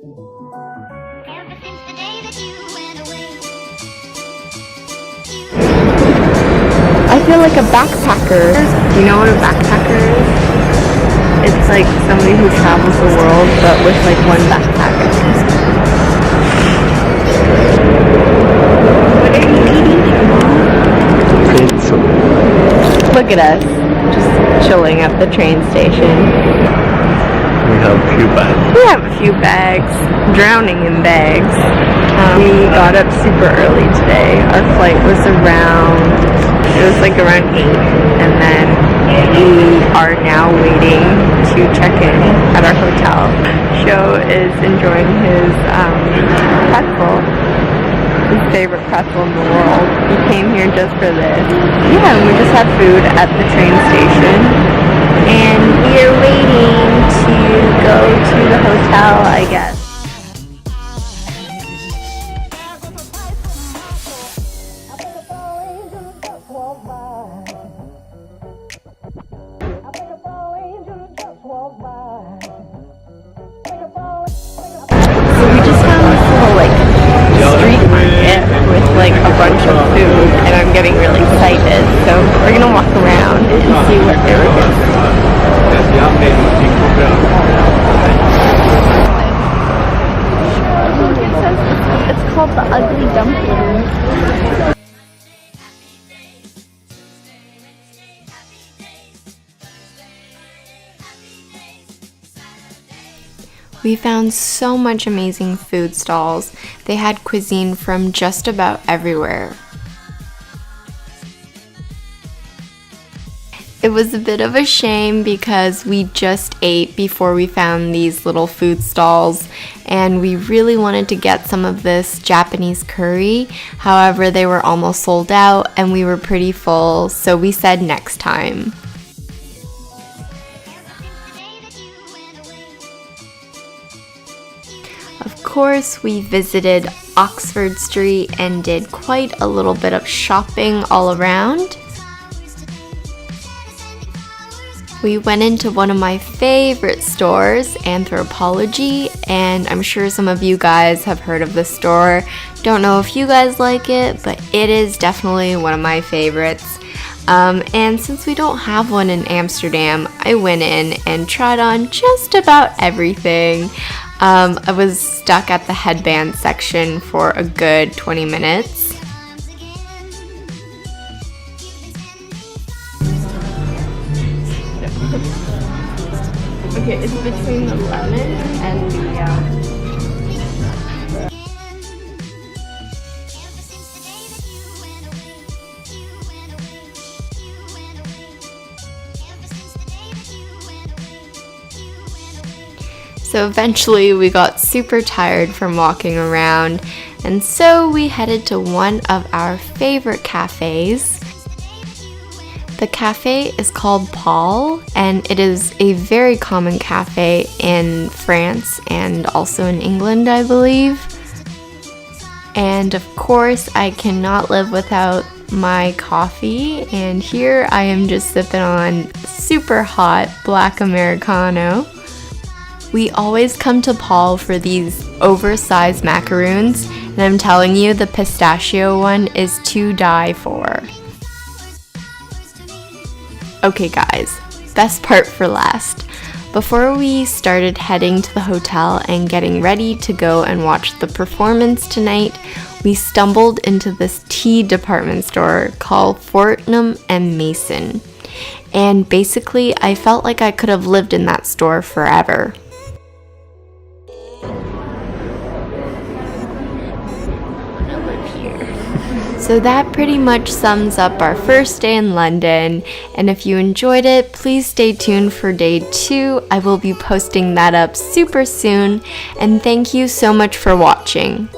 Ever since the day that you went away. I feel like a backpacker. Do you know what a backpacker is? It's like somebody who travels the world, but with like one backpack. What are you eating, Mom? Pizza. Look at us, just chilling at the train station. We have a few bags. We have a few bags, drowning in bags. We got up super early today. Our flight was around 8, and then we are now waiting to check in at our hotel. Sho is enjoying his pretzel, his favorite pretzel in the world. He came here just for this. Yeah, and we just had food at the train station, and we are waiting to go to the hotel, I guess. So we just found this little like street market with like a bunch of food, and I'm getting really excited. So we're gonna walk around and see what they were doing. Look, it says it's called the Ugly Dumpling. We found so much amazing food stalls. They had cuisine from just about everywhere. It was a bit of a shame because we just ate before we found these little food stalls, and we really wanted to get some of this Japanese curry. However, they were almost sold out and we were pretty full, so we said next time. Of course, we visited Oxford Street and did quite a little bit of shopping all around. We went into one of my favorite stores, Anthropology, and I'm sure some of you guys have heard of this store. Don't know if you guys like it, but it is definitely one of my favorites. And since we don't have one in Amsterdam, I went in and tried on just about everything. I was stuck at the headband section for a good 20 minutes. Okay, it's between the lemon and the So eventually we got super tired from walking around, and so we headed to one of our favorite cafes. The cafe is called Paul, and it is a very common cafe in France and also in England, I believe. And of course, I cannot live without my coffee, and here I am just sipping on super hot black Americano. We always come to Paul for these oversized macaroons, and I'm telling you, the pistachio one is to die for. Okay guys, best part for last. Before we started heading to the hotel and getting ready to go and watch the performance tonight, we stumbled into this tea department store called Fortnum and Mason. And basically, I felt like I could have lived in that store forever. So that pretty much sums up our first day in London, and if you enjoyed it, please stay tuned for day 2. I will be posting that up super soon, and thank you so much for watching.